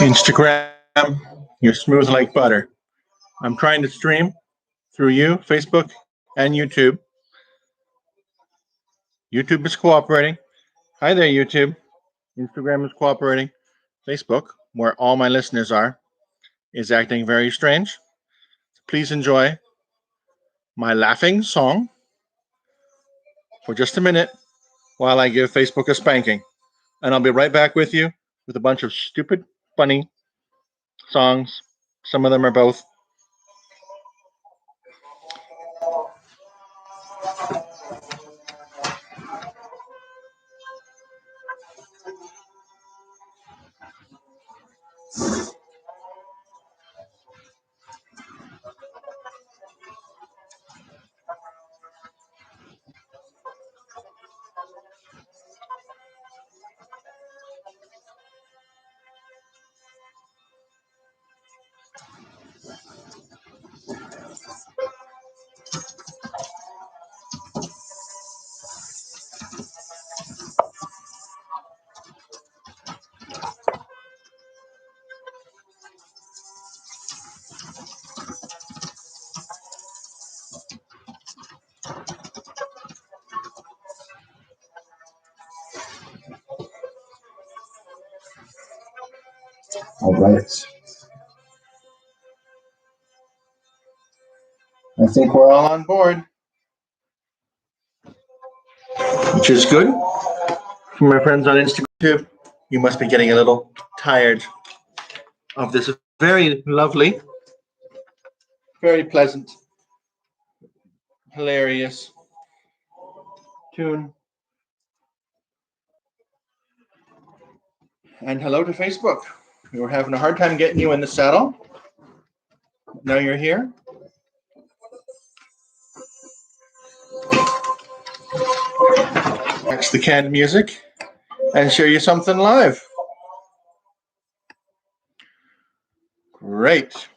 Instagram, you're smooth like butter. I'm trying to stream through you, Facebook, and YouTube. YouTube is cooperating. Hi there, YouTube. Instagram is cooperating. Facebook, where all my listeners are, is acting very strange. Please enjoy my laughing song for just a minute while I give Facebook a spanking. And I'll be right back with you with a bunch of stupid, funny songs. Some of them are both. All right. I think we're all on board, which is good. For my friends on Instagram, you must be getting a little tired of this very lovely, very pleasant, hilarious tune. And hello to Facebook. We were having a hard time getting you in the saddle. Now you're here. Watch the canned music and show you something live. Great.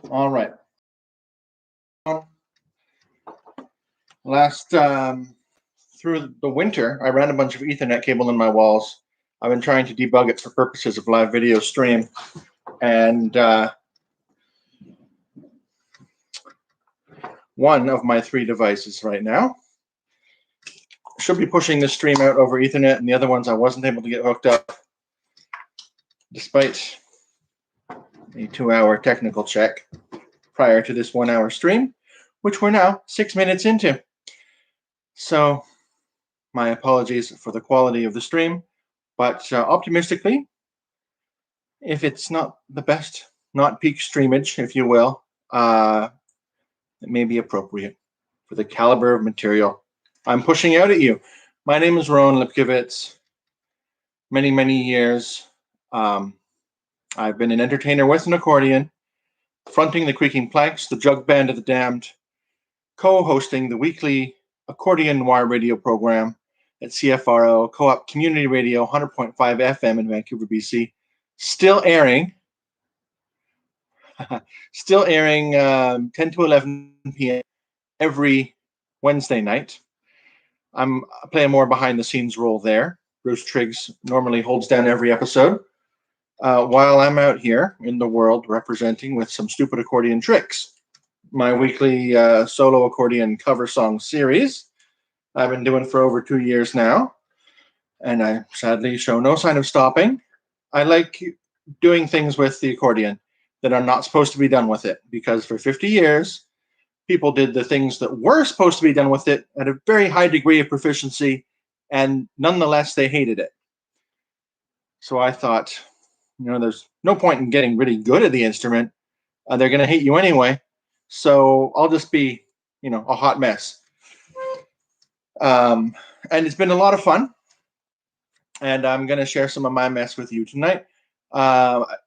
All right. Through the winter, I ran a bunch of Ethernet cable in my walls. I've been trying to debug it for purposes of live video stream. And one of my 3 devices right now should be pushing the stream out over Ethernet, and the other ones I wasn't able to get hooked up despite a 2-hour technical check prior to this 1-hour stream, which we're now 6 minutes into. So my apologies for the quality of the stream, but optimistically, if it's not the best, not peak streamage, if you will, it may be appropriate for the caliber of material I'm pushing out at you. My name is Rowan Lipkowitz. Many, many years. I've been an entertainer with an accordion, fronting the Creaking Planks, the Jug Band of the Damned, co-hosting the weekly Accordion Noir radio program at CFRO, Co-op Community Radio, 100.5 FM in Vancouver, BC. Still airing 10 to 11 p.m. every Wednesday night. I'm playing more behind-the-scenes role there. Bruce Triggs normally holds down every episode, while I'm out here in the world representing with some stupid accordion tricks. My weekly solo accordion cover song series I've been doing for over 2 years now, and I sadly show no sign of stopping. I like doing things with the accordion that are not supposed to be done with it, because for 50 years, people did the things that were supposed to be done with it at a very high degree of proficiency, and nonetheless, they hated it. So I thought, there's no point in getting really good at the instrument. They're going to hate you anyway. So I'll just be, a hot mess. And it's been a lot of fun. And I'm going to share some of my mess with you tonight.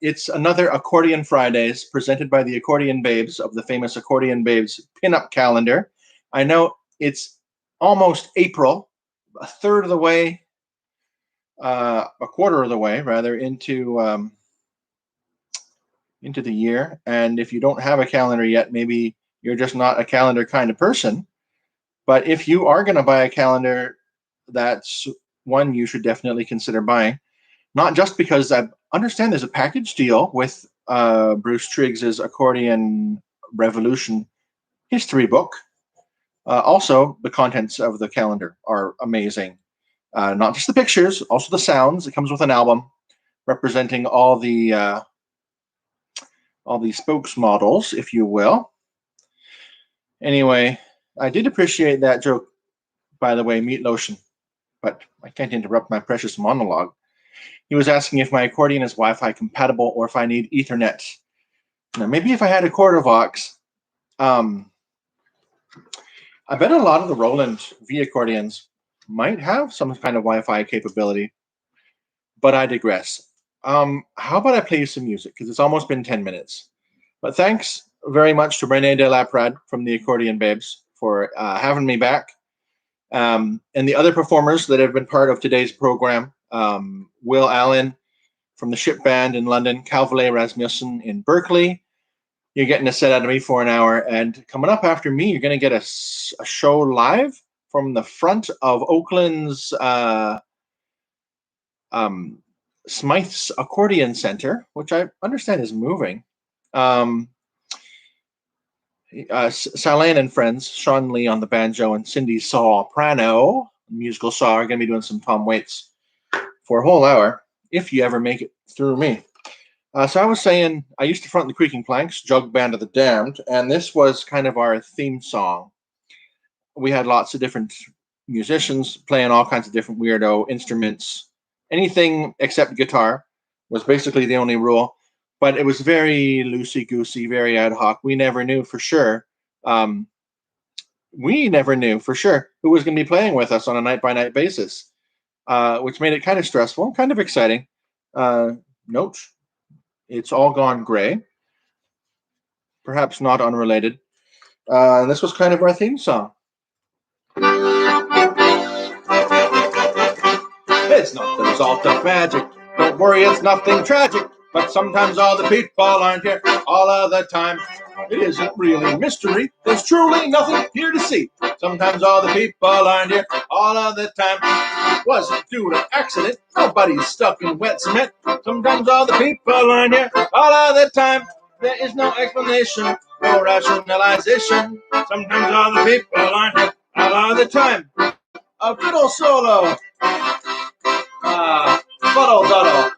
It's another Accordion Fridays presented by the Accordion Babes of the famous Accordion Babes pinup calendar. I know it's almost April, a quarter of the way, rather, into the year. And if you don't have a calendar yet, maybe you're just not a calendar kind of person. But if you are going to buy a calendar, that's one you should definitely consider buying. Not just because I understand there's a package deal with Bruce Triggs's Accordion Revolution history book. Also, the contents of the calendar are amazing. Not just the pictures, also the sounds. It comes with an album representing all the spokesmodels, if you will. Anyway, I did appreciate that joke, by the way, Meat Lotion, but I can't interrupt my precious monologue. He was asking if my accordion is Wi-Fi compatible or if I need Ethernet. Now, maybe if I had a Quartervox, I bet a lot of the Roland V accordions might have some kind of Wi-Fi capability, but I digress. How about I play you some music, because it's almost been 10 minutes. But thanks very much to Rene de la Prade from the Accordion Babes for having me back. And the other performers that have been part of today's program, Will Allen from the Ship Band in London, Calvalet Rasmussen in Berkeley. You're getting a set out of me for an hour. And coming up after me, you're going to get a show live from the front of Oakland's Smythe's Accordion Center, which I understand is moving. Salain and friends, Sean Lee on the banjo and Cindy Soprano, musical saw, are going to be doing some Tom Waits for a whole hour, if you ever make it through me. So I was saying, I used to front the Creaking Planks, Jug Band of the Damned, and this was kind of our theme song. We had lots of different musicians playing all kinds of different weirdo instruments. Anything except guitar was basically the only rule. But it was very loosey-goosey, very ad hoc. We never knew for sure. Who was going to be playing with us on a night-by-night basis, which made it kind of stressful, kind of exciting. Note, it's all gone gray. Perhaps not unrelated. And this was kind of our theme song. It's not the result of magic. Don't worry, it's nothing tragic. But sometimes all the people aren't here all of the time. It isn't really mystery. There's truly nothing here to see. Sometimes all the people aren't here all of the time. Wasn't due to accident. Nobody's stuck in wet cement. Sometimes all the people aren't here all of the time. There is no explanation, no rationalization. Sometimes all the people aren't here all of the time. A good old solo. Fuddle duddle.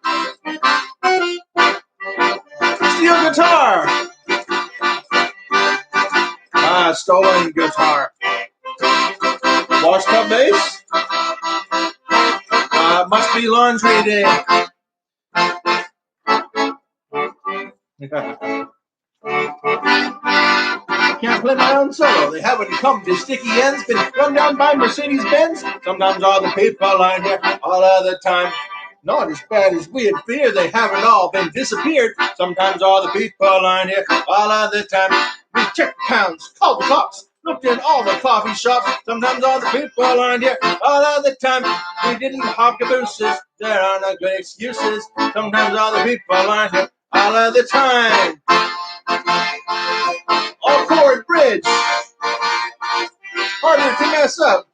Steel guitar. Stolen guitar. Washed up bass. Must be laundry day. Can't play my own solo. They haven't come to sticky ends. Been run down by Mercedes-Benz. Sometimes all the people aren't here all of the time. Not as bad as we had feared. They haven't all been disappeared. Sometimes all the people aren't here all of the time. We checked pounds, called the cops, looked in all the coffee shops. Sometimes all the people aren't here all of the time. We didn't hop cabooses. There are no good excuses. Sometimes all the people aren't here all of the time. All chord bridge. Harder to mess up.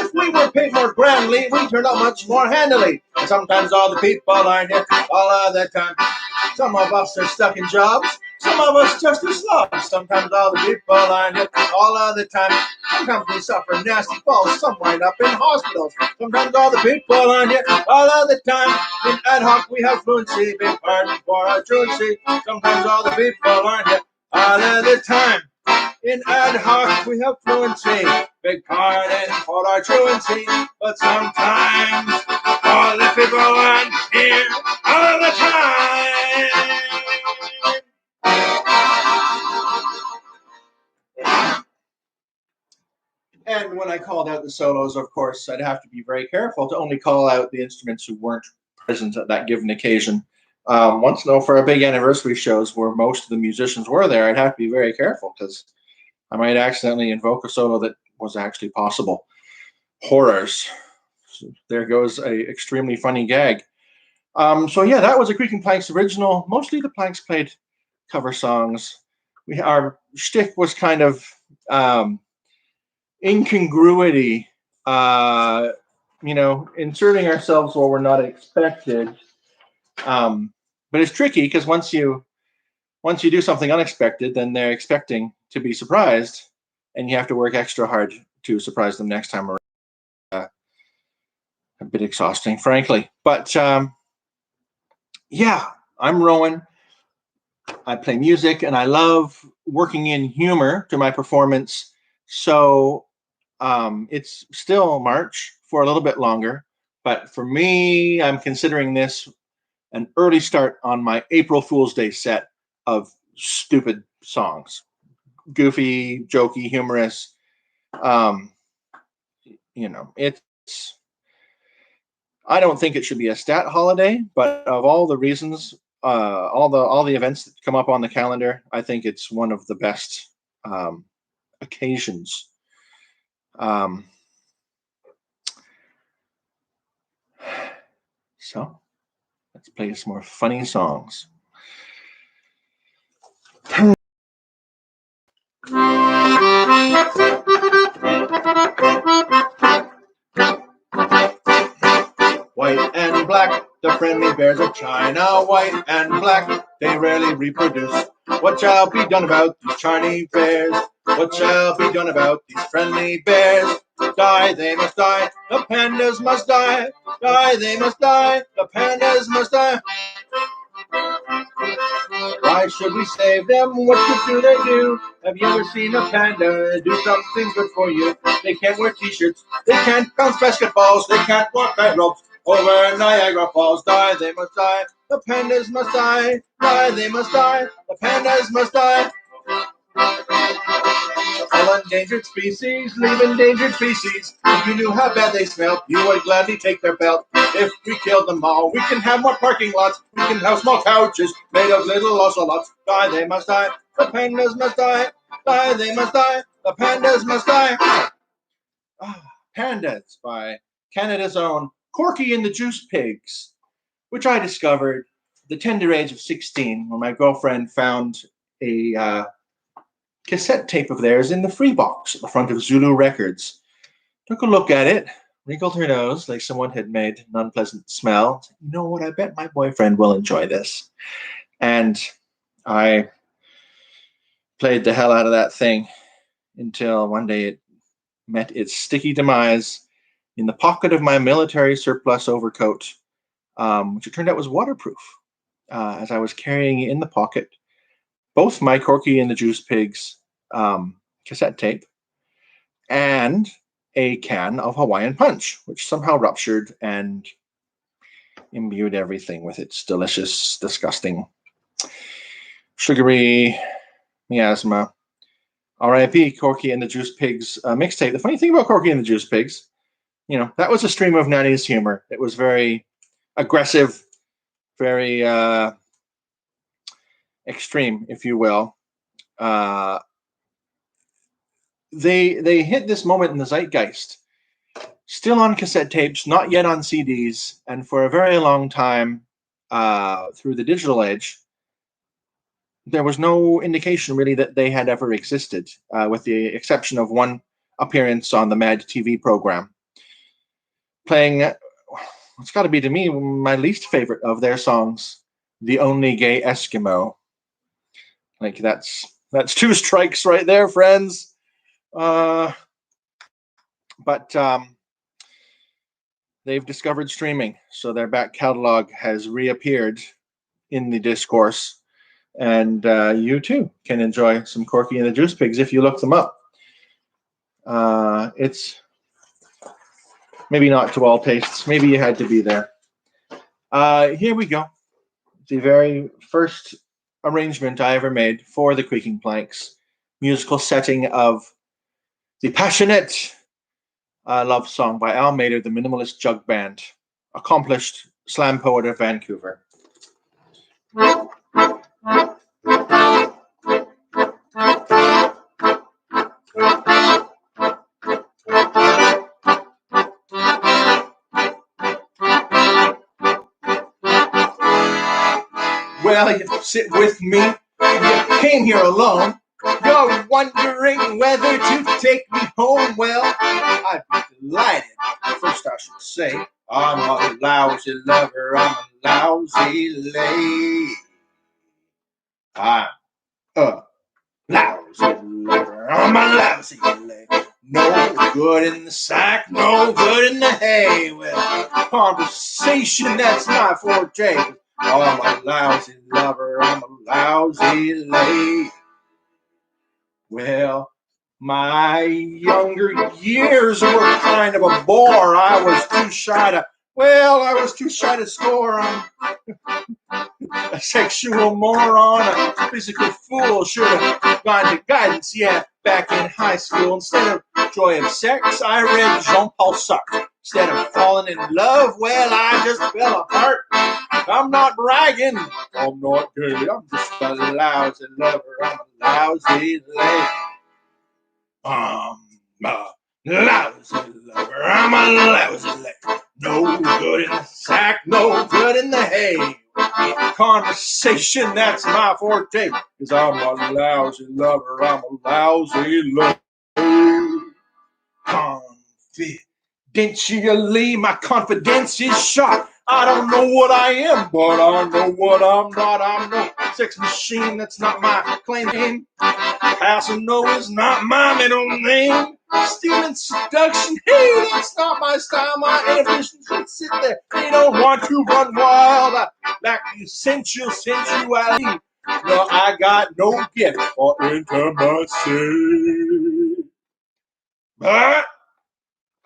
If we were paid more grandly, we turned out much more handily. And sometimes all the people aren't here all of the time. Some of us are stuck in jobs. Some of us just are slobs. Sometimes all the people aren't here all of the time. Sometimes we suffer nasty falls. Some wind up in hospitals. Sometimes all the people aren't here all of the time. In ad hoc we have fluency. Big pardon for our truancy. Sometimes all the people aren't here all of the time. In ad hoc we have fluency. Big pardon for our truancy. But sometimes all the people aren't here all of the time. And when I called out the solos, of course, I'd have to be very careful to only call out the instruments who weren't present at that given occasion. Once, though, for our big anniversary shows where most of the musicians were there, I'd have to be very careful because I might accidentally invoke a solo that was actually possible. Horrors. So there goes a extremely funny gag. So yeah, that was a Creaking Planks original. Mostly the Planks played cover songs. Our shtick was kind of incongruity, inserting ourselves where we're not expected. But it's tricky because once you do something unexpected, then they're expecting to be surprised, and you have to work extra hard to surprise them next time around. A bit exhausting, frankly. But yeah, I'm Rowan. I play music, and I love working in humor to my performance. So it's still March for a little bit longer. But for me, I'm considering this an early start on my April Fool's Day set of stupid songs. Goofy, jokey, humorous. Um, it's. I don't think it should be a stat holiday, but of all the reasons, all the events that come up on the calendar, I think it's one of the best occasions. So let's play some more funny songs. White and black, the friendly bears of China. White and black, they rarely reproduce. What shall be done about these Chinese bears? What shall be done about these friendly bears? Die, they must die, the pandas must die. Die, they must die, the pandas must die. Why should we save them? What good do they do? Have you ever seen a panda do something good for you? They can't wear t-shirts, they can't bounce basketballs, they can't walk tight ropes over Niagara Falls. Die, they must die, the pandas must die. Die, they must die, the pandas must die. All endangered species leave endangered species. If you knew how bad they smell, you would gladly take their belt. If we killed them all, we can have more parking lots. We can have small couches made of little ocelots. Die, they must die. The pandas must die. Die, they must die. The pandas must die. Pandas by Canada's own Corky and the Juice Pigs, which I discovered at the tender age of 16 when my girlfriend found a cassette tape of theirs in the free box at the front of Zulu Records. Took a look at it, wrinkled her nose like someone had made an unpleasant smell. You know what? I bet my boyfriend will enjoy this. And I played the hell out of that thing until one day it met its sticky demise in the pocket of my military surplus overcoat, which it turned out was waterproof. As I was carrying in the pocket both my Corky and the Juice Pigs cassette tape and a can of Hawaiian Punch, which somehow ruptured and imbued everything with its delicious, disgusting, sugary miasma. R.I.P. Corky and the Juice Pigs mixtape. The funny thing about Corky and the Juice Pigs, that was a stream of Nanny's humor. It was very aggressive, very extreme, if you will. They hit this moment in the zeitgeist, still on cassette tapes, not yet on CDs, and for a very long time through the digital age, there was no indication really that they had ever existed, with the exception of one appearance on the Mad TV program, playing it's got to be to me my least favorite of their songs, "The Only Gay Eskimo." Like that's two strikes right there, friends. But they've discovered streaming, so their back catalog has reappeared in the discourse, and you too can enjoy some Corky and the Juice Pigs if you look them up. It's maybe not to all tastes. Maybe you had to be there. Here we go. The very first arrangement I ever made for the Creaking Planks musical setting of the passionate love song by Al Mader, the Minimalist Jug Band, accomplished slam poet of Vancouver. Well, you sit with me. You came here alone. You're wondering whether to take me home. Well, I'd be delighted. First, I should say, I'm a lousy lover. I'm a lousy lady. I'm a lousy lover. I'm a lousy lady. No good in the sack, no good in the hay. Well, conversation, that's my forte. I'm a lousy lover. I'm a lousy lady. Well, my younger years were kind of a bore. I was too shy to score on a sexual moron, a physical fool. Should have gone to guidance, yeah, back in high school. Instead of Joy of Sex, I read Jean-Paul Sartre. Instead of falling in love, well, I just fell apart. I'm not bragging. I'm not gay. I'm just a lousy lover. I'm a lousy lady. I'm a lousy lover. I'm a lousy lady. No good in the sack, no good in the hay. Conversation, that's my forte. Cause I'm a lousy lover. I'm a lousy lover. Confidentially, my confidence is shot. I don't know what I am, but I know what I'm not. I'm no sex machine, that's not my claim. Casanova is not my middle name. Stealing seduction, hey, that's not my style. My inhibitions can sit there. They don't want to run wild. I lack the essential sensuality. No, I got no gift for intimacy. But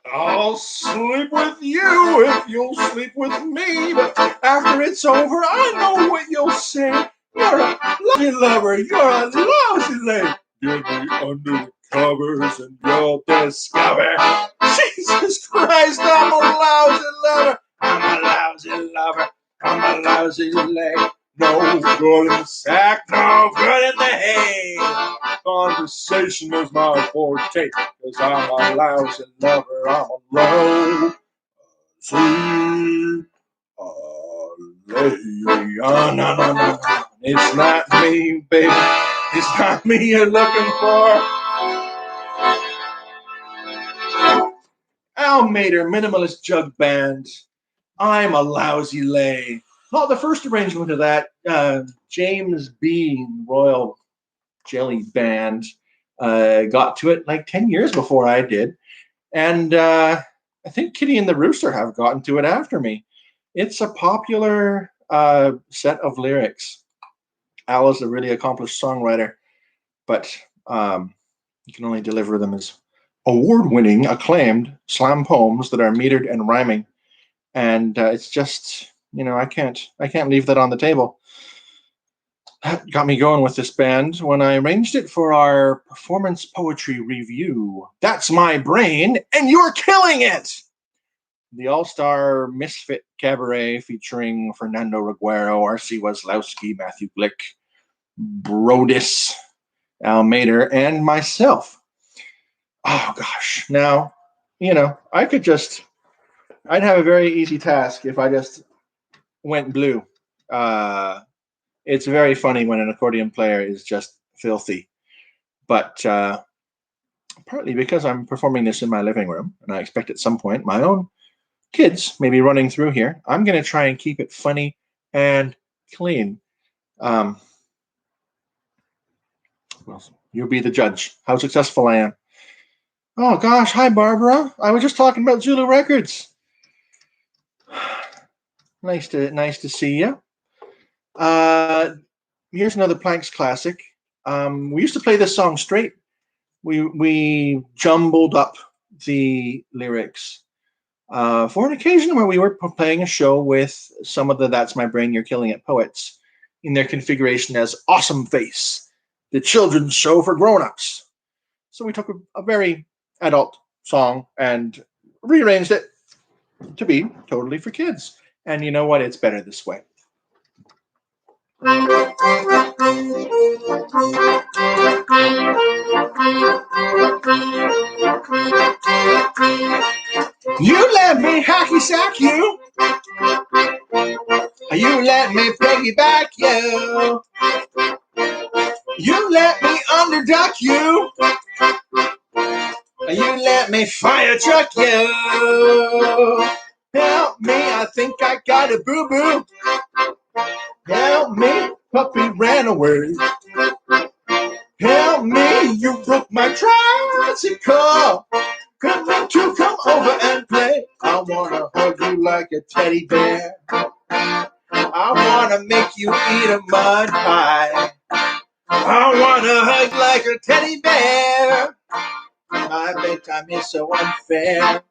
I'll sleep with you if you'll sleep with me. But after it's over, I know what you'll say. You're a lousy lover. You're a lousy lady. Get me under the covers and you'll discover. Jesus Christ, I'm a lousy lover. I'm a lousy lover. I'm a lousy lady. No good in the sack, no good in the hay. Conversation is my forte, cause I'm a lousy lover. I'm a lousy lady. Oh, no. It's not me, baby. It's not me you're looking for. Almater Minimalist Jug Band. I'm a lousy lay. Not the first arrangement of that. James Bean Royal Jelly Band got to it like 10 years before I did. And I think Kitty and the Rooster have gotten to it after me. It's a popular set of lyrics. Al is a really accomplished songwriter, but you can only deliver them as award-winning, acclaimed slam poems that are metered and rhyming. And it's just, I can't leave that on the table. That got me going with this band when I arranged it for our performance poetry review. That's My Brain, and you're killing it! The all-star misfit cabaret featuring Fernando Reguero, R.C. Weslowski, Matthew Glick, Brodus, Almater, and myself. Oh, gosh. Now, I'd have a very easy task if I just went blue. It's very funny when an accordion player is just filthy. But partly because I'm performing this in my living room, and I expect at some point my own kids may be running through here, I'm going to try and keep it funny and clean. Well, you'll be the judge how successful I am. Oh, gosh. Hi, Barbara. I was just talking about Zulu Records. Nice to see you. Here's another Planks classic. We used to play this song straight. We jumbled up the lyrics for an occasion where we were playing a show with some of the That's My Brain, You're Killing It poets in their configuration as Awesome Face, the children's show for grown-ups. So we took a very adult song and rearranged it to be totally for kids. And you know what? It's better this way. You let me hacky sack you. You let me piggyback you. You let me underduck you. You let me fire truck you. Help me, I think I got a boo-boo. Help me, puppy ran away. Help me, you broke my tricycle. Come on to come over and play. I wanna hug you like a teddy bear. I wanna make you eat a mud pie. I wanna hug like a teddy bear. My bedtime is so unfair.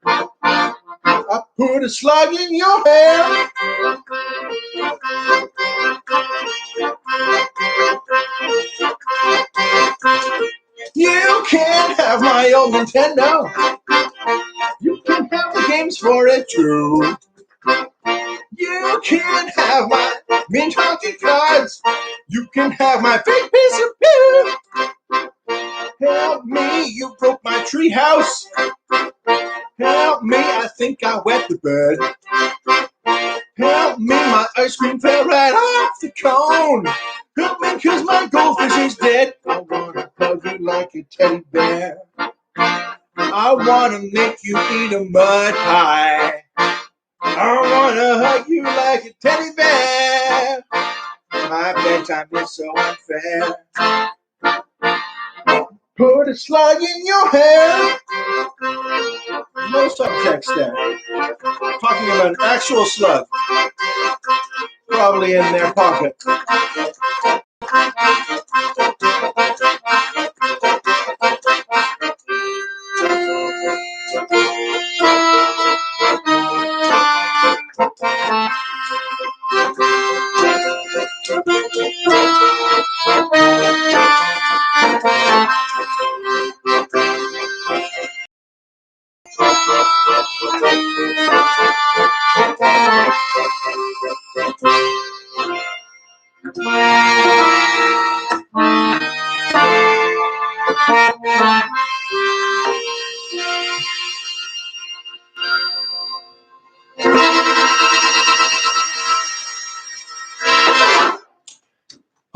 I put a slug in your hair. You can have my old Nintendo. You can have the games for it too. You can have my mean talking cards. You can have my fake piece of poo. Help me, you broke my treehouse. Help me, I think I wet the bed. Help me, my ice cream fell right off the cone. Help me, cause my goldfish is dead. I wanna hug you like a teddy bear. I wanna make you eat a mud pie. I wanna hug you like a teddy bear. My bedtime is so unfair. Put a slug in your hair. No subtext there. Talking about an actual slug. Probably in their pocket.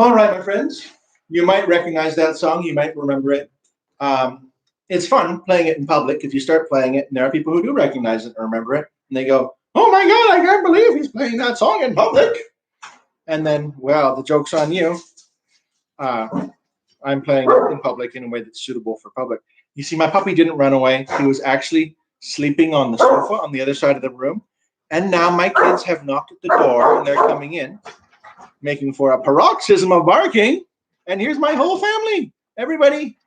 All right, my friends. You might recognize that song. You might remember it. It's fun playing it in public if you start playing it, and there are people who do recognize it and remember it, and they go, "Oh my God, I can't believe he's playing that song in public." And then, well, the joke's on you. I'm playing it in public in a way that's suitable for public. You see, my puppy didn't run away. He was actually sleeping on the sofa on the other side of the room. And now my kids have knocked at the door and they're coming in, making for a paroxysm of barking. And here's my whole family. Everybody,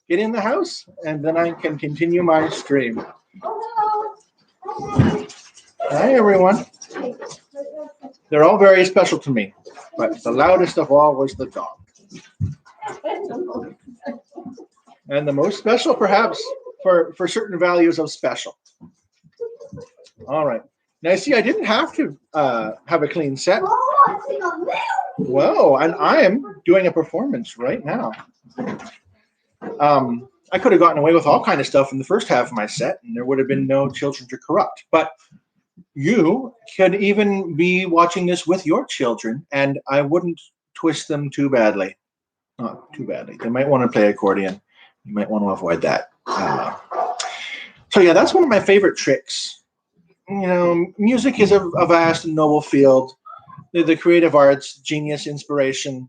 get in the house, and then I can continue my stream. Hi, everyone. They're all very special to me, but the loudest of all was the dog. And the most special, perhaps, for certain values of special. All right. Now, see, I didn't have to have a clean set. Whoa, and I am doing a performance right now. I could have gotten away with all kind of stuff in the first half of my set, and there would have been no children to corrupt. But you could even be watching this with your children, and I wouldn't twist them too badly. Not too badly. They might want to play accordion. You might want to avoid that. So yeah, that's one of my favorite tricks. You know, music is a vast and noble field. The creative arts, genius, inspiration,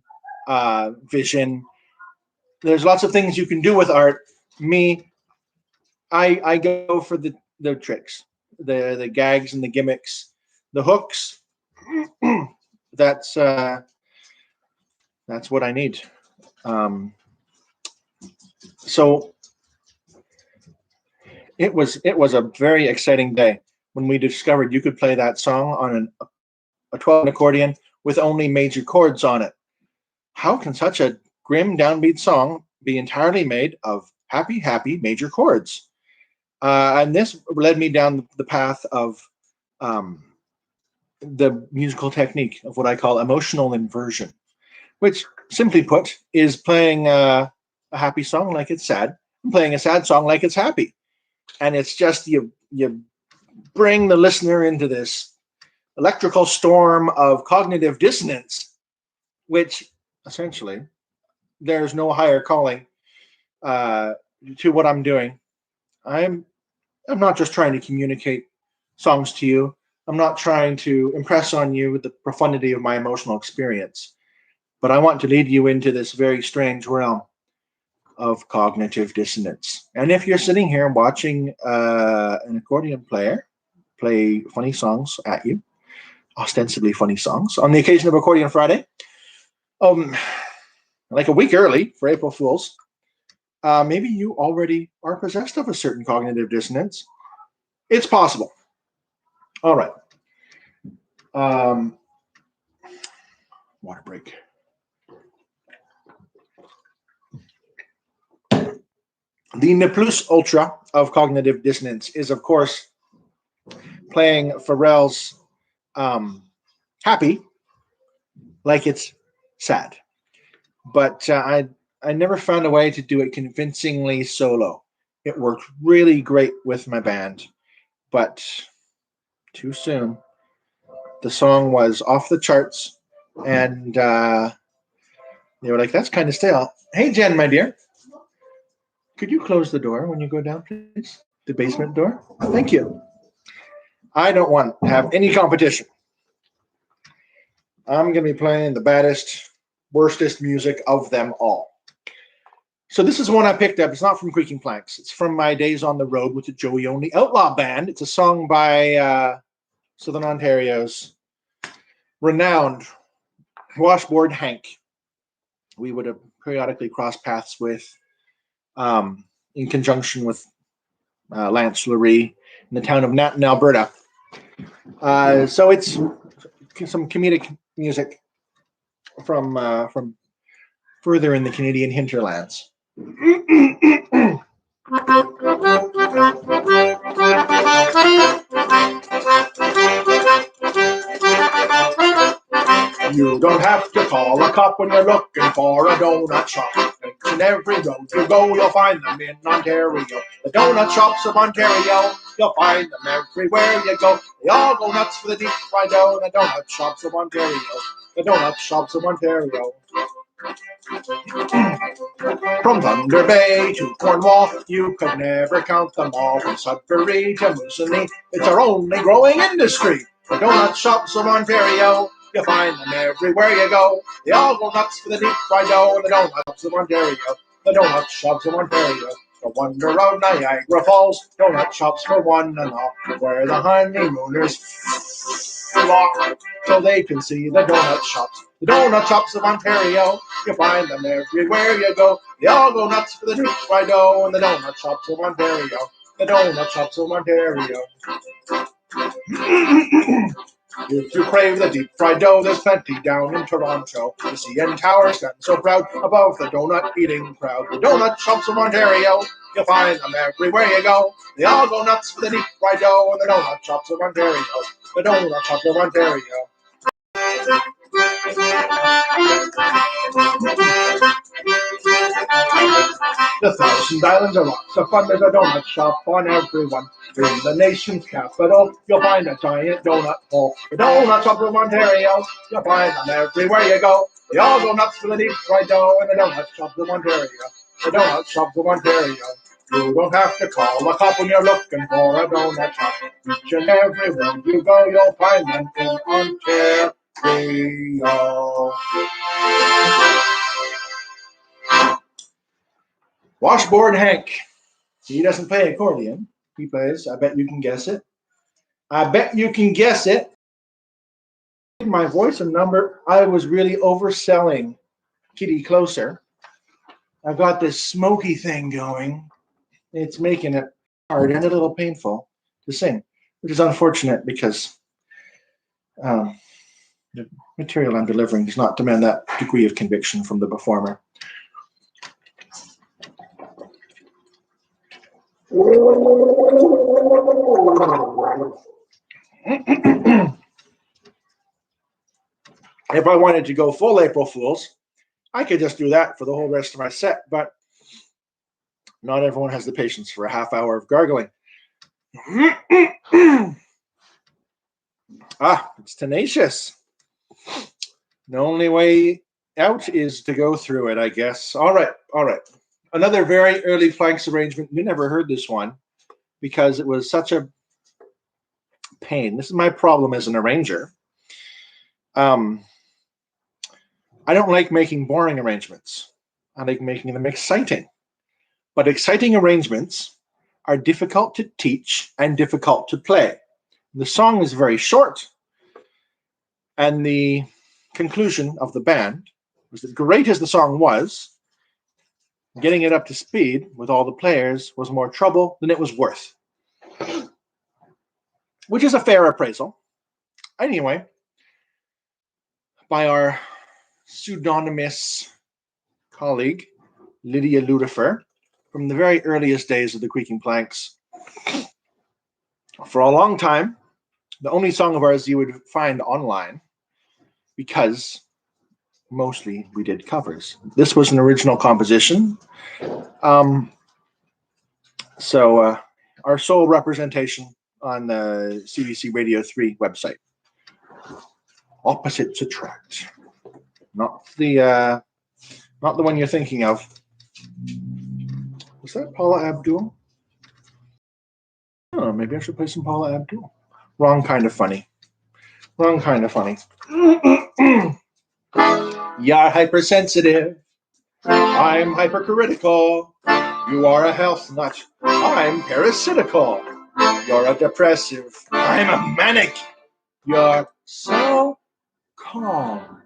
vision. There's lots of things you can do with art. Me, I go for the tricks, the gags and the gimmicks, the hooks. That's what I need. So it was a very exciting day when we discovered you could play that song on a 12 accordion with only major chords on it. How can such a grim downbeat song be entirely made of happy, happy major chords? And this led me down the path of the musical technique of what I call emotional inversion, which, simply put, is playing a happy song like it's sad, and playing a sad song like it's happy. And it's just you bring the listener into this electrical storm of cognitive dissonance, which essentially there's no higher calling to what I'm doing. I'm I'm not just trying to communicate songs to you. I'm not trying to impress on you with the profundity of my emotional experience, but I want to lead you into this very strange realm of cognitive dissonance. And if you're sitting here watching an accordion player play funny songs at you, ostensibly funny songs, on the occasion of Accordion Friday, um, like a week early for April Fools, maybe you already are possessed of a certain cognitive dissonance. It's possible. All right. Um, water break. The ne plus ultra of cognitive dissonance is, of course, playing Pharrell's Happy like it's sad. But I never found a way to do it convincingly solo. It worked really great with my band, but too soon. The song was off the charts, and they were like, "That's kind of stale." Hey, Jen, my dear, could you close the door when you go down, please? The basement door. Thank you. I don't want to have any competition. I'm going to be playing the baddest, worstest music of them all. So this is one I picked up. It's not from Creaking Planks. It's from my days on the road with the Joey Only Outlaw Band. It's a song by Southern Ontario's renowned washboard Hank. We would have periodically crossed paths with, in conjunction with Lance Lurie in the town of Natin, Alberta. So it's some comedic music from further in the Canadian hinterlands. You don't have to call a cop when you're looking for a donut shop. In every road you go, you'll find them in Ontario. The donut shops of Ontario, you'll find them everywhere you go. They all go nuts for the deep fried dough. The donut shops of Ontario. The donut shops of Ontario. From Thunder Bay to Cornwall, you could never count them all. From Sudbury to Moosonee, it's our only growing industry. The donut shops of Ontario, you'll find them everywhere you go. They all go nuts for the deep fried dough. The donut shops of Ontario, the donut shops of Ontario. The wonder of Niagara Falls, donut shops for one and all, where the honeymooners flock till they can see the donut shops. The donut shops of Ontario, you find them everywhere you go. They all go nuts for the deep fried dough. And the donut shops of Ontario, the donut shops of Ontario. If you crave the deep fried dough, there's plenty down in Toronto. The CN Tower stands so proud above the donut eating crowd. The donut shops of Ontario, you'll find them everywhere you go. They all go nuts for the deep fried dough. And the donut shops of Ontario, the donut shops of Ontario. The Thousand Islands are lots of fun. There's a donut shop on everyone. In the nation's capital, you'll find a giant donut hole. The donut shops of Ontario, you'll find them everywhere you go. They all go nuts for the deep fried dough. And the donut shops of Ontario, the donut shops of Ontario. You don't have to call a cop when you're looking for a donut shop. Each and every road you go, you'll find them in Ontario. Washboard Hank. He doesn't play accordion. He plays, I bet you can guess it. I bet you can guess it. My voice and number, I was really overselling Kitty Closer. I've got this smoky thing going. It's making it hard and a little painful to sing, which is unfortunate because the material I'm delivering does not demand that degree of conviction from the performer. If I wanted to go full April Fools, I could just do that for the whole rest of my set, but not everyone has the patience for a half hour of gargling. It's tenacious. The only way out is to go through it, I guess. All right, all right. Another very early Planks arrangement. You never heard this one because it was such a pain. This is my problem as an arranger. I don't like making boring arrangements. I like making them exciting. But exciting arrangements are difficult to teach and difficult to play. The song is very short, and the conclusion of the band was that great as the song was, getting it up to speed with all the players was more trouble than it was worth. Which is a fair appraisal. Anyway, by our pseudonymous colleague, Lydia Ludifer, from the very earliest days of the Creaking Planks. For a long time, the only song of ours you would find online, because mostly we did covers. This was an original composition. So our sole representation on the CBC Radio 3 website. Opposites Attract. Not the one you're thinking of. Was that Paula Abdul? Oh, maybe I should play some Paula Abdul. Wrong kind of funny. Wrong kind of funny. You're hypersensitive. I'm hypercritical. You are a health nut. I'm parasitical. You're a depressive. I'm a manic. You're so calm.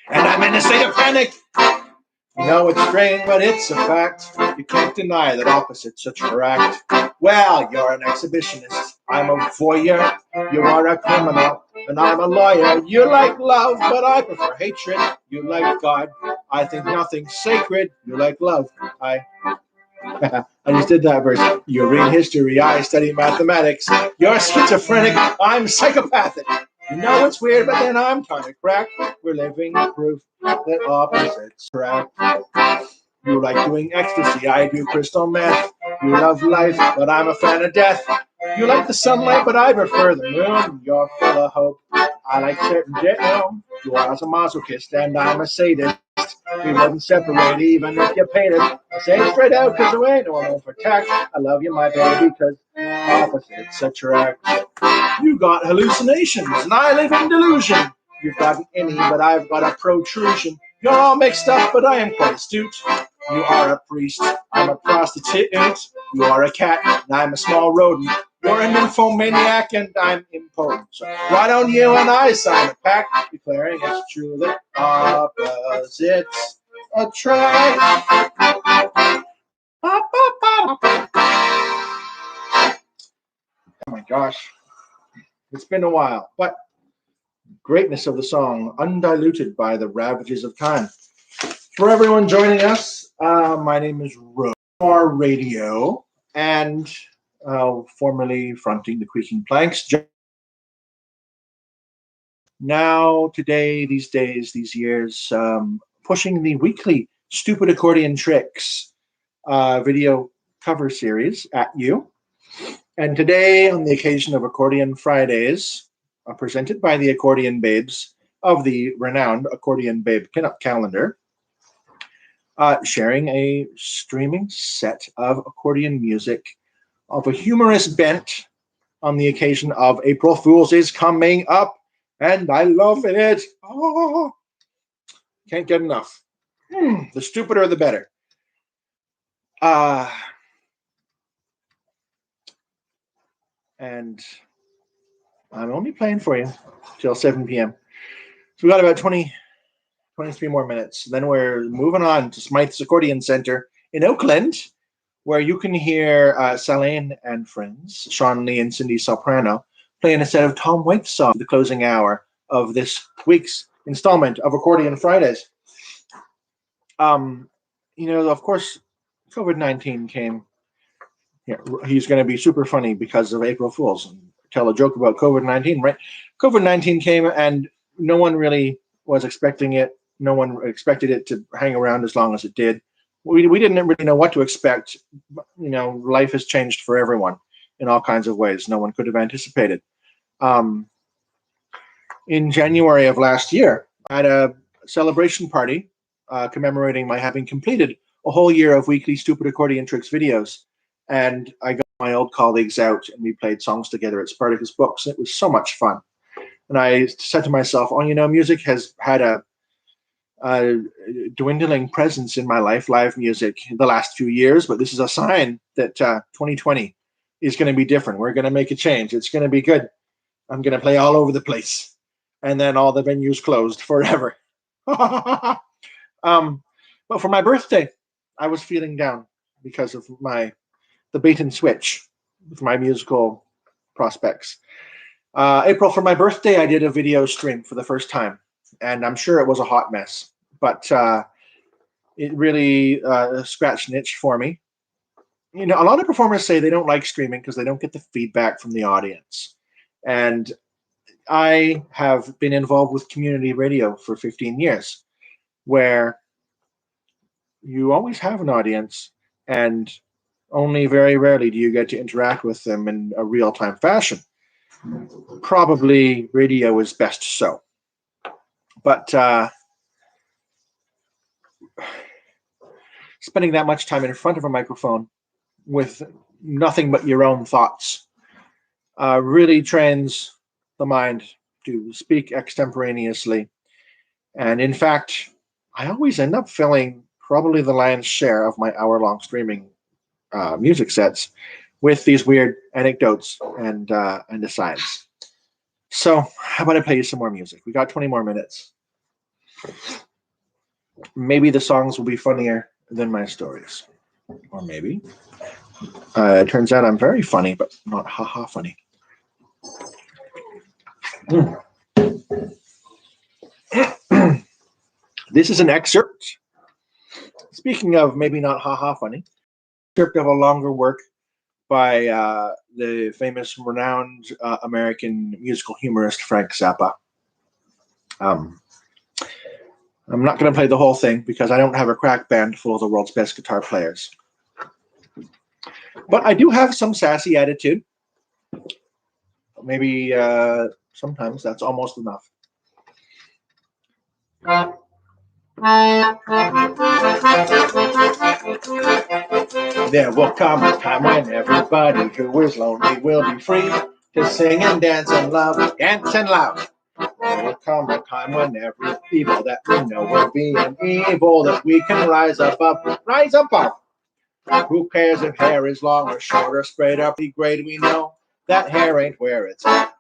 And I'm in a state of panic. No, it's strange, but it's a fact. You can't deny that opposites attract. Well, you're an exhibitionist. I'm a voyeur. You are a criminal, and I'm a lawyer. You like love, but I prefer hatred. You like God. I think nothing's sacred. You like love. I just did that verse. You read history. I study mathematics. You're schizophrenic. I'm psychopathic. You know it's weird, but then I'm trying to crack. We're living proof that opposites attract. You like doing ecstasy, I do crystal meth. You love life, but I'm a fan of death. You like the sunlight, but I prefer the moon. You're full of hope. I like certain doom. You are a masochist, and I'm a sadist. We wouldn't separate even if you paid it. I say it straight out, cause there ain't no one for tax. I love you, my baby, cause opposites attract. You got hallucinations, and I live in delusion. You've got an innie, but I've got a protrusion. You're all mixed up, but I am quite astute. You are a priest, I'm a prostitute. You are a cat, and I'm a small rodent. You're an nymphomaniac, and I'm impotent. So why don't you and I sign a pact declaring it's true that opposites attract? Oh my gosh. It's been a while, but greatness of the song, undiluted by the ravages of time. For everyone joining us, my name is Rowan Radio, and formerly fronting the Creaking Planks. Now, today, these days, these years, pushing the weekly Stupid Accordion Tricks video cover series at you. And today, on the occasion of Accordion Fridays, presented by the Accordion Babes of the renowned Accordion Babe Pinup Calendar, sharing a streaming set of accordion music of a humorous bent on the occasion of April Fool's is coming up, and I love it. Oh, can't get enough. The stupider, the better. And I'm only playing for you till 7 p.m. So we got about 23 more minutes. Then we're moving on to Smythe's Accordion Center in Oakland, where you can hear Salane and friends, Sean Lee and Cindy Soprano, playing a set of Tom Waits songs, the closing hour of this week's installment of Accordion Fridays. Of course, COVID-19 came. Yeah, he's going to be super funny because of April Fool's and tell a joke about COVID-19, right? COVID-19 came and no one really was expecting it. No one expected it to hang around as long as it did. We didn't really know what to expect. Life has changed for everyone in all kinds of ways. No one could have anticipated. In January of last year, I had a celebration party commemorating my having completed a whole year of weekly Stupid Accordion Tricks videos. And I got my old colleagues out and we played songs together at Spartacus Books. It was so much fun. And I said to myself, oh, music has had a dwindling presence in my life, live music, in the last few years, but this is a sign that 2020 is going to be different. We're going to make a change. It's going to be good. I'm going to play all over the place. And then all the venues closed forever. But for my birthday, I was feeling down because of the bait and switch with my musical prospects. April, for my birthday, I did a video stream for the first time. And I'm sure it was a hot mess, but it really scratched an itch for me. A lot of performers say they don't like streaming because they don't get the feedback from the audience. And I have been involved with community radio for 15 years, where you always have an audience, and only very rarely do you get to interact with them in a real-time fashion. Probably radio is best so. But spending that much time in front of a microphone with nothing but your own thoughts really trains the mind to speak extemporaneously. And in fact, I always end up filling probably the lion's share of my hour-long streaming music sets with these weird anecdotes and asides. So how about I play you some more music? We got 20 more minutes. Maybe the songs will be funnier than my stories. Or maybe. It turns out I'm very funny, but not ha-ha funny. This is an excerpt. Speaking of maybe not ha-ha funny, excerpt of a longer work by the famous, renowned American musical humorist Frank Zappa. I'm not going to play the whole thing because I don't have a crack band full of the world's best guitar players. But I do have some sassy attitude. Maybe sometimes that's almost enough. There will come a time when everybody who is lonely will be free to sing and dance and love, dance and love. There will come a time when every evil that we know will be an evil that we can rise above, rise above. Who cares if hair is long or short or straight up the grade? We know that hair ain't where it's at.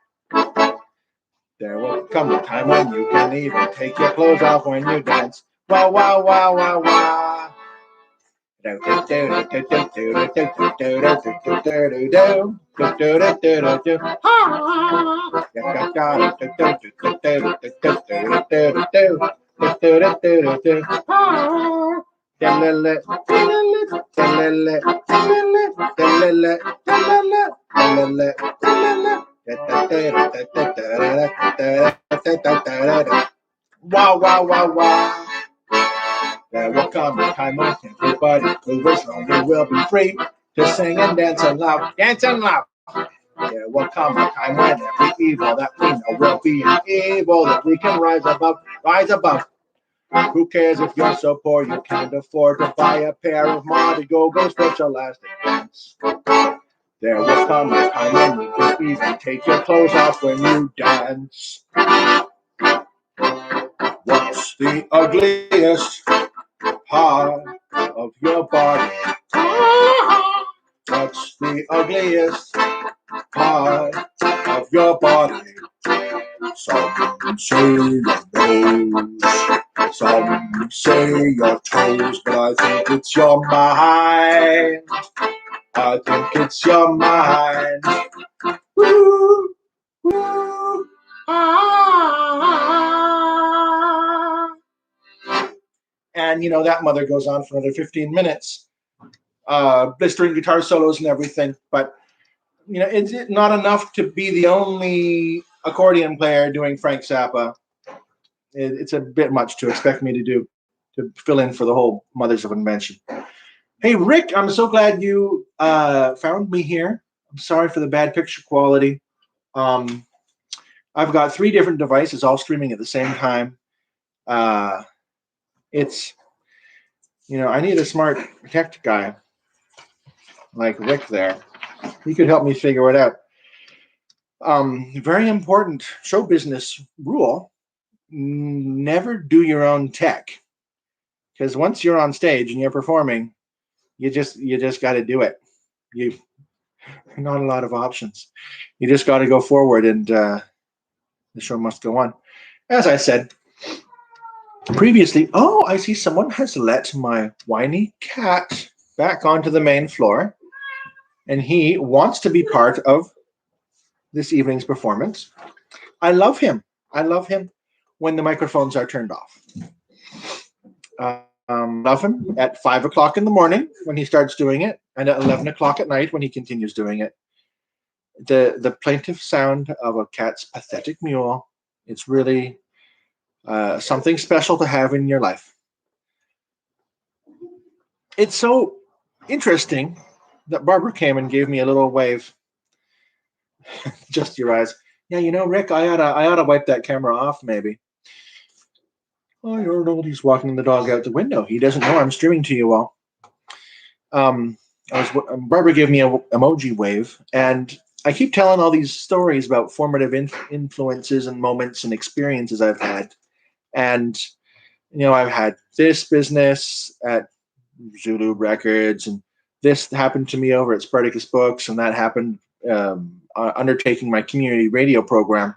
There will come a time when you can even take your clothes off when you dance. Wow, wow, wow, wow, wow. Wow, wow, wow, wow. There will come a time when everybody who is lonely will be free to sing and dance and love, dance and love. There will come a time when every evil that we know will be an evil that we can rise above, rise above. Who cares if you're so poor you can't afford to buy a pair of Mardi Go-Go stretch elastic pants? There will come a time when you can even take your clothes off when you dance. What's the ugliest part of your body? What's the ugliest part of your body? Some say your nose, some say your toes, but I think it's your mind. I think it's your mind. Woo, woo, ah. And that mother goes on for another 15 minutes, blistering guitar solos and everything. But is it not enough to be the only accordion player doing Frank Zappa? It's a bit much to expect me to fill in for the whole Mothers of Invention. Hey, Rick, I'm so glad you found me here. I'm sorry for the bad picture quality. I've got 3 different devices all streaming at the same time. It's, I need a smart tech guy like Rick there. He could help me figure it out. Very important show business rule: never do your own tech, because once you're on stage and you're performing, you just got to do it. You not a lot of options. You just got to go forward, and the show must go on. As I said previously, I see someone has let my whiny cat back onto the main floor, and he wants to be part of this evening's performance. I love him. I love him when the microphones are turned off. Love him at 5 o'clock in the morning when he starts doing it, and at 11 o'clock at night when he continues doing it. The plaintive sound of a cat's pathetic mewl, it's really something special to have in your life. It's so interesting that Barbara came and gave me a little wave. Just your eyes. Yeah, Rick, I oughta wipe that camera off, maybe. Oh, you're old. He's walking the dog out the window. He doesn't know I'm streaming to you all. Barbara gave me an emoji wave, and I keep telling all these stories about formative influences and moments and experiences I've had. And, I've had this business at Zulu Records, and this happened to me over at Spartacus Books, and that happened undertaking my community radio program.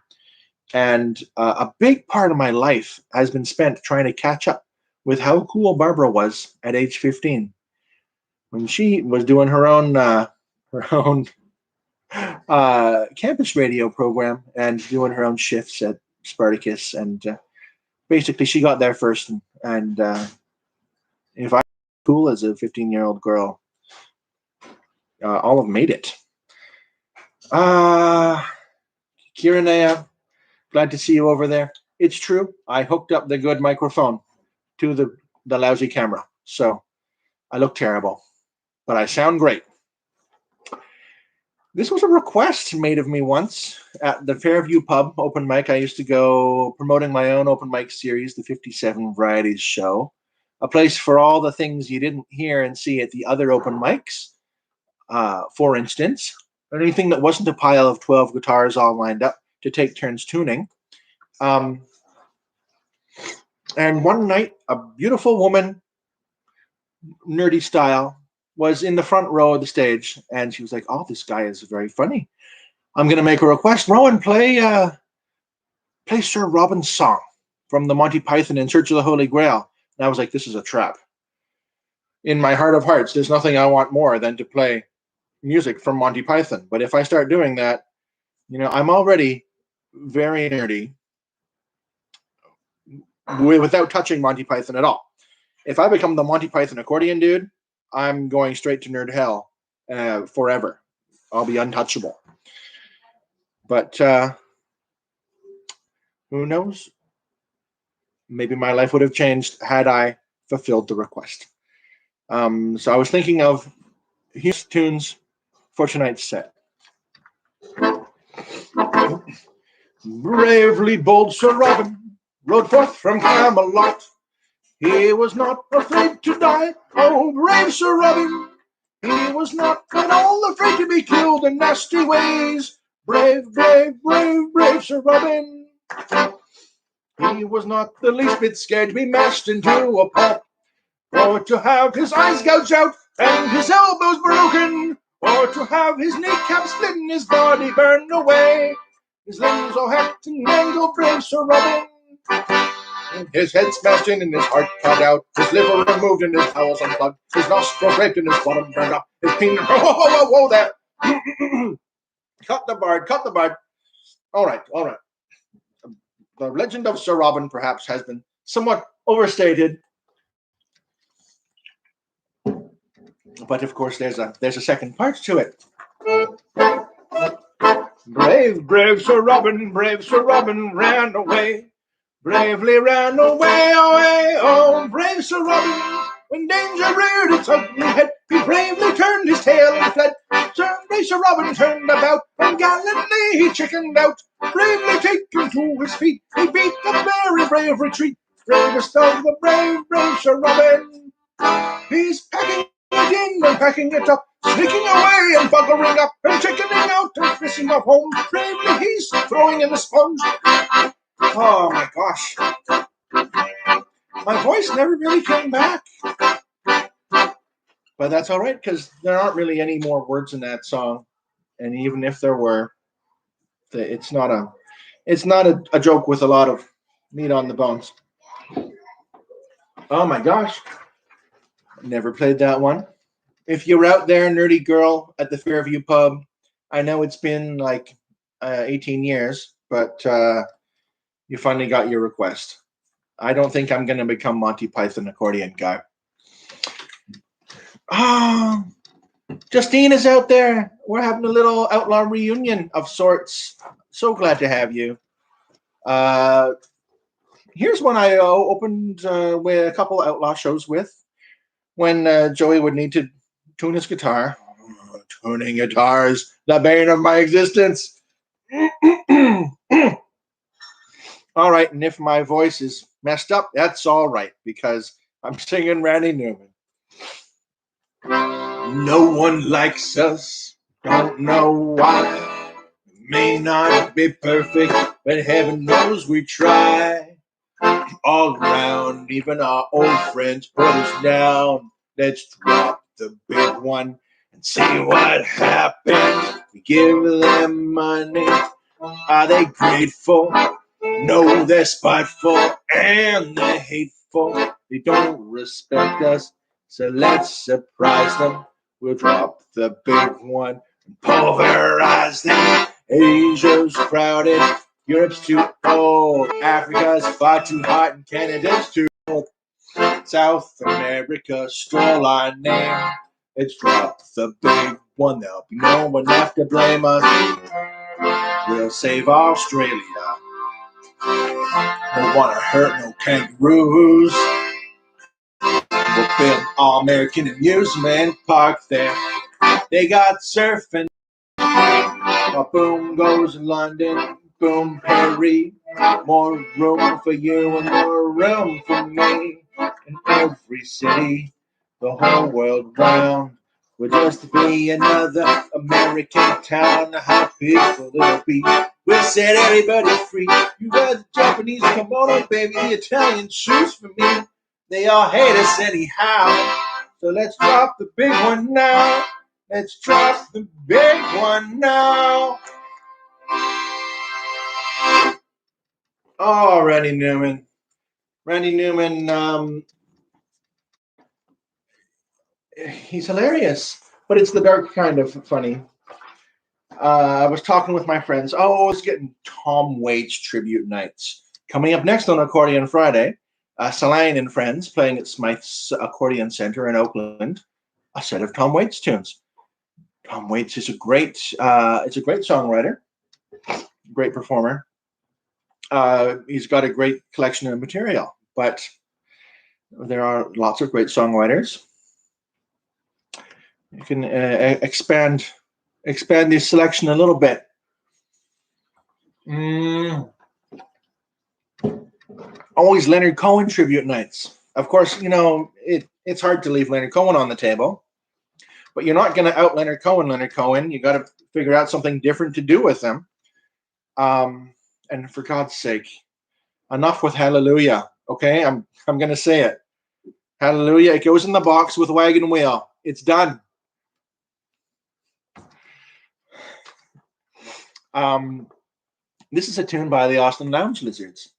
And a big part of my life has been spent trying to catch up with how cool Barbara was at age 15, when she was doing her own campus radio program and doing her own shifts at Spartacus. And basically, she got there first. And if I was cool as a 15-year-old girl, all have made it. Kiranea, glad to see you over there. It's true. I hooked up the good microphone to the lousy camera. So I look terrible, but I sound great. This was a request made of me once at the Fairview Pub open mic. I used to go promoting my own open mic series, the 57 Varieties Show, a place for all the things you didn't hear and see at the other open mics. For instance, anything that wasn't a pile of 12 guitars all lined up to take turns tuning. And one night, a beautiful woman, nerdy style, was in the front row of the stage, and she was like, "Oh, this guy is very funny. I'm going to make a request. Rowan, play Sir Robin's song from the Monty Python In Search of the Holy Grail." And I was like, this is a trap. In my heart of hearts, there's nothing I want more than to play music from Monty Python. But if I start doing that, I'm already very nerdy without touching Monty Python at all. If I become the Monty Python accordion dude, I'm going straight to nerd hell forever. I'll be untouchable. But who knows? Maybe my life would have changed had I fulfilled the request. So I was thinking of Hughes tunes for tonight's set. Bravely bold Sir Robin rode forth from Camelot. He was not afraid to die, oh brave Sir Robin. He was not at all afraid to be killed in nasty ways. Brave, brave, brave, brave Sir Robin. He was not the least bit scared to be mashed into a pulp, or to have his eyes gouged out and his elbows broken, or to have his kneecap split and his body burned away. His limbs all hacked and mangled, brave Sir Robin. His head smashed in and his heart cut out, his liver removed and his bowels unplugged, his nostrils raped and his bottom burned up, his penis... Whoa, there! Cut the bard. All right. The legend of Sir Robin perhaps has been somewhat overstated, but of course there's a second part to it. Brave Sir Robin ran away. Bravely ran away, oh, brave Sir Robin. When danger reared its ugly head, he bravely turned his tail and fled. Brave Sir Robin turned about, and gallantly he chickened out. Bravely taken to his feet, he beat the very brave retreat bravest of the brave Sir Robin. He's packing it in and packing it up, sneaking away and buggering up and chickening out and fishing up home. Bravely he's throwing in the sponge. Oh my gosh. My voice never really came back. But that's all right, because there aren't really any more words in that song. And even if there were, it's not a joke with a lot of meat on the bones. Oh my gosh. Never played that one. If you're out there, nerdy girl, at the Fairview pub, I know it's been like 18 years, but you finally got your request. I don't think I'm going to become Monty Python accordion guy. Oh, Justine is out there. We're having a little outlaw reunion of sorts. So glad to have you. Here's one I opened with a couple outlaw shows with when Joey would need to tune his guitar. Tuning guitars, the bane of my existence. All right, and if my voice is messed up, that's all right, because I'm singing Randy Newman. No one likes us, don't know why. May not be perfect, but heaven knows we try. All around, even our old friends put us down. Let's drop the big one and see what happens. We give them money. Are they grateful? No, they're spiteful and they're hateful. They don't respect us, so let's surprise them. We'll drop the big one and pulverize them. Asia's crowded, Europe's too old, Africa's far too hot, and Canada's too cold. South America stole our name. Let's drop the big one, there'll be no one left to blame us. We'll save Australia. Don't want to hurt no kangaroos. We'll build all American amusement park there. They got surfing. Well, boom goes London, boom Paris. More room for you and more room for me. In every city, the whole world round, will just be another American town. How peaceful it'll be. We'll set everybody free. You got the Japanese kimono, baby, the Italian shoes for me. They all hate us anyhow. So let's drop the big one now. Let's drop the big one now. Oh, Randy Newman. Randy Newman, he's hilarious, but it's the dark kind of funny. I was talking with my friends. Oh, I was getting Tom Waits tribute nights. Coming up next on Accordion Friday, Celine and friends playing at Smythe's Accordion Center in Oakland, a set of Tom Waits tunes. Tom Waits is a great songwriter, great performer. He's got a great collection of material, but there are lots of great songwriters. You can expand this selection a little bit. Always Leonard Cohen tribute nights. Of course, you know, it's hard to leave Leonard Cohen on the table, but you're not going to out Leonard Cohen. You got to figure out something different to do with him. And for God's sake, enough with Hallelujah. Okay, I'm going to say it. Hallelujah. It goes in the box with Wagon Wheel. It's done. This is a tune by the Austin Lounge Lizards.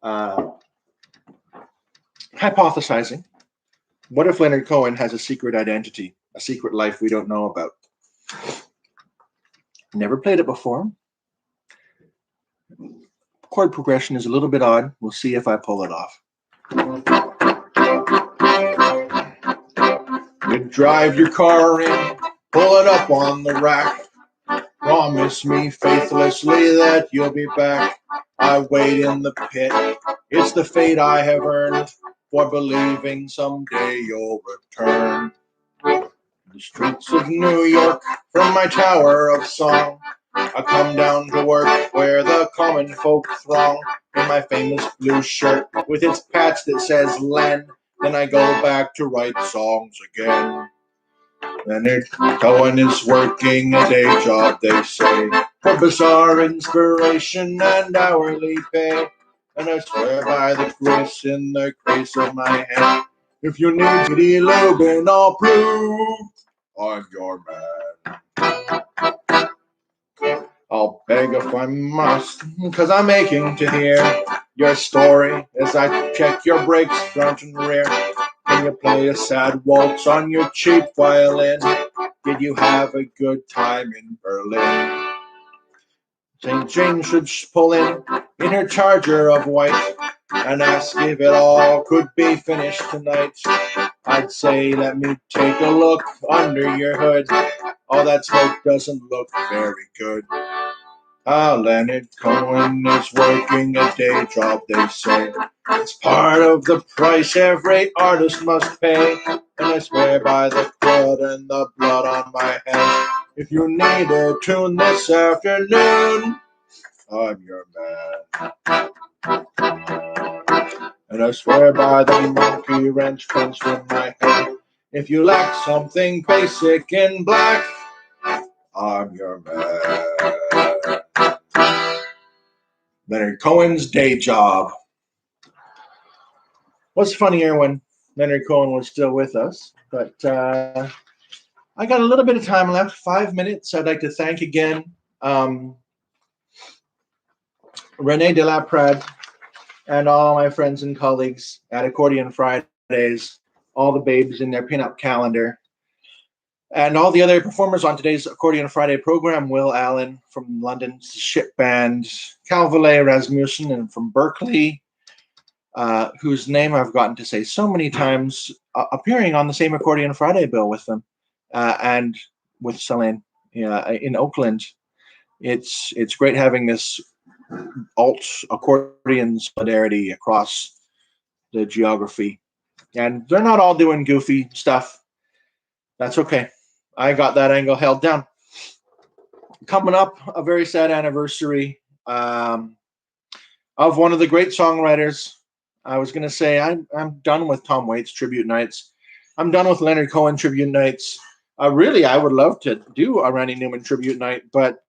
Hypothesizing, what if Leonard Cohen has a secret identity, a secret life we don't know about? Never played it before. Chord progression is a little bit odd. We'll see if I pull it off. You drive your car in, pull it up on the rack. Promise me faithlessly that you'll be back. I wait in the pit. It's the fate I have earned for believing someday you'll return. The streets of New York from my tower of song. I come down to work where the common folk throng in my famous blue shirt with its patch that says Len. Then I go back to write songs again. Leonard Cohen is working a day job, they say, for bizarre inspiration and hourly pay. And I swear by the grace in the grace of my hand, if you need me lubing, I'll prove I'm your man. I'll beg if I must, 'cause I'm aching to hear your story as I check your brakes front and rear. Can you play a sad waltz on your cheap violin? Did you have a good time in Berlin? St. Jane should pull in her charger of white and ask if it all could be finished tonight. I'd say, let me take a look under your hood. All that smoke doesn't look very good. Leonard Cohen is working a day job, they say. It's part of the price every artist must pay. And I swear by the blood and the blood on my hands, if you need a tune this afternoon, I'm your man. And I swear by the monkey wrench punched in my head, if you lack something basic in black, I'm your man. Leonard Cohen's day job. What's funnier when Leonard Cohen was still with us, but I got a little bit of time left, 5 minutes. I'd like to thank again Rene de la Prade and all my friends and colleagues at Accordion Fridays, all the babes in their pinup calendar, and all the other performers on today's Accordion Friday program: Will Allen from London's Ship Band, Calvalet Rasmussen, and from Berkeley, whose name I've gotten to say so many times, appearing on the same Accordion Friday bill with them, and with Celine in Oakland. It's great having this alt accordion solidarity across the geography. And they're not all doing goofy stuff. That's okay. I got that angle held down. Coming up, a very sad anniversary of one of the great songwriters. I was going to say I'm done with Tom Waits tribute nights. I'm done with Leonard Cohen tribute nights. Really, I would love to do a Randy Newman tribute night, but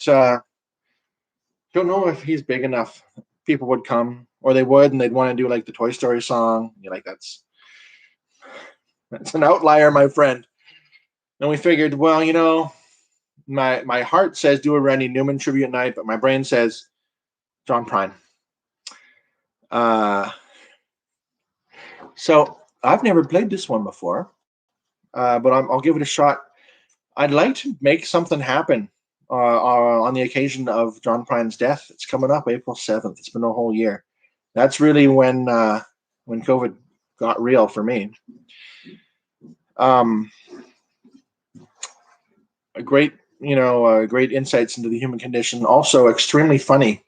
don't know if he's big enough. People would come, or they would, and they'd want to do like the Toy Story song. You're like, that's an outlier, my friend. And we figured, well, my heart says do a Randy Newman tribute night, but my brain says John Prine. So I've never played this one before, but I'll give it a shot. I'd like to make something happen on the occasion of John Prine's death. It's coming up April 7th. It's been a whole year. That's really when COVID got real for me. Great insights into the human condition. Also extremely funny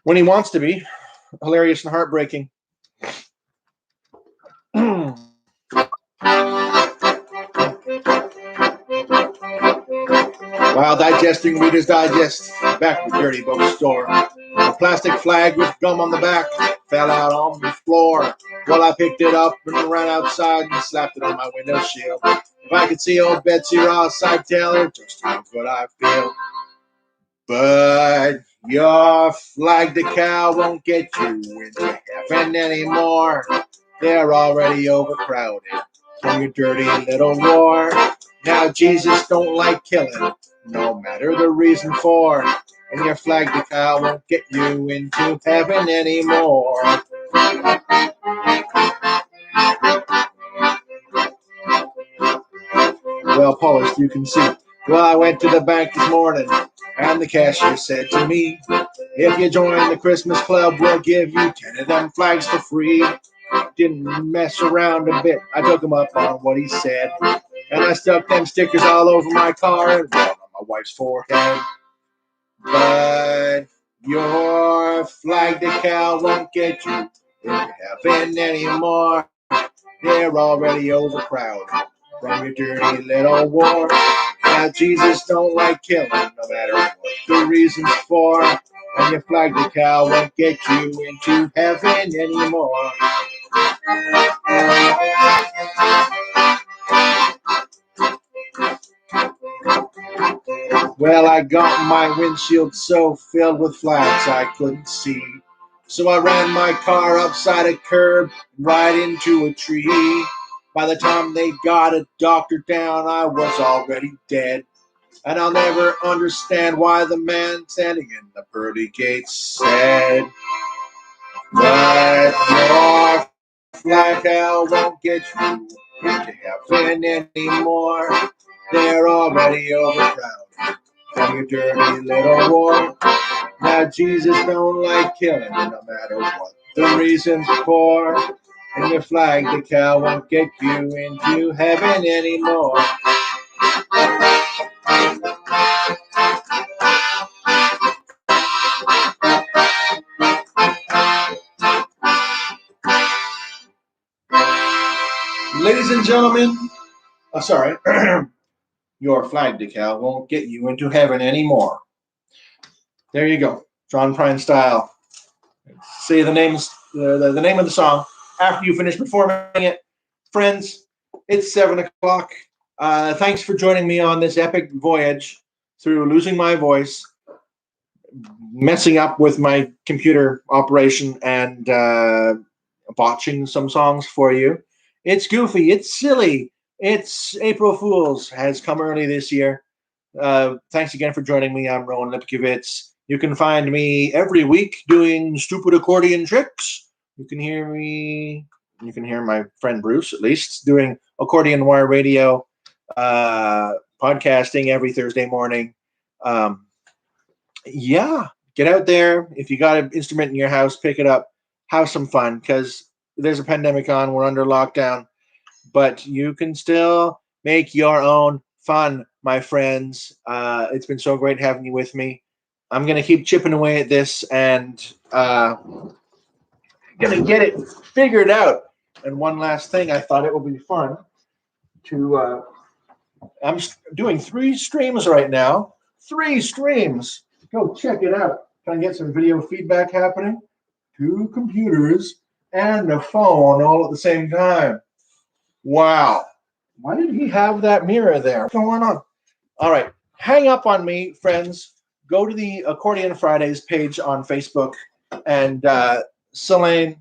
when he wants to be, hilarious and heartbreaking. While digesting Reader's Digest back at the Dirty Bookstore, a plastic flag with gum on the back fell out on the floor. Well, I picked it up and ran outside and slapped it on my window shield. If I could see old Betsy Ross, I'd tell her just how good I feel. But your flag decal won't get you into heaven anymore. They're already overcrowded from your dirty little war. Now Jesus don't like killing, no matter the reason for. And your flag decal won't get you into heaven anymore. Well polished, you can see. Well, I went to the bank this morning, and the cashier said to me, if you join the Christmas club, we'll give you 10 of them flags for free. Didn't mess around a bit. I took him up on what he said, and I stuck them stickers all over my car and one on my wife's forehead. But your flag decal won't get you into heaven anymore. They're already overcrowded from your dirty little war. Now Jesus don't like killing, no no matter what the reason's for. And your flag decal won't get you into heaven anymore. Well, I got my windshield so filled with flags I couldn't see. So I ran my car upside a curb right into a tree. By the time they got a doctor down, I was already dead. And I'll never understand why the man standing in the pearly gates said that your flag hell won't get you into heaven anymore. They're already overcrowded from your dirty little war. Now Jesus don't like killing, no matter what the reason's for. And your flag decal won't get you into heaven anymore. Ladies and gentlemen, sorry, your flag decal won't get you into heaven anymore. There you go, John Prine style. Say the names, the name of the song after you finish performing it. Friends, it's 7:00. Thanks for joining me on this epic voyage through losing my voice, messing up with my computer operation, and botching some songs for you. It's goofy. It's silly. It's April Fool's has come early this year. Thanks again for joining me. I'm Rowan Lipkiewicz. You can find me every week doing stupid accordion tricks. You can hear me. You can hear my friend Bruce, at least, doing Accordion Wire Radio podcasting every Thursday morning. Yeah, get out there. If you got an instrument in your house, pick it up. Have some fun because there's a pandemic on. We're under lockdown, but you can still make your own fun, my friends. It's been so great having you with me. I'm going to keep chipping away at this and going to get it figured out. And one last thing, I thought it would be fun to. I'm doing 3 streams right now. 3 streams. Go check it out. Trying to get some video feedback happening. 2 computers and a phone all at the same time. Wow. Why did he have that mirror there? What's going on? All right. Hang up on me, friends. Go to the Accordion Fridays page on Facebook, and Selene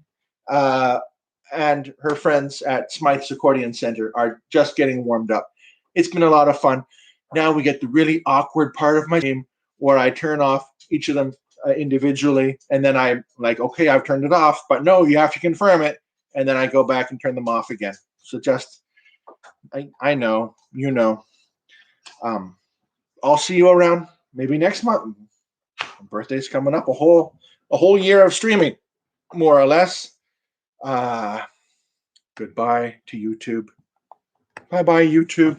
and her friends at Smythe's Accordion Center are just getting warmed up. It's been a lot of fun. Now we get the really awkward part of my game where I turn off each of them individually, and then I'm like, okay, I've turned it off, but no, you have to confirm it, and then I go back and turn them off again. So just, I know, you know. I'll see you around maybe next month. My birthday's coming up. A whole year of streaming, more or less. Goodbye to YouTube. Bye-bye, YouTube.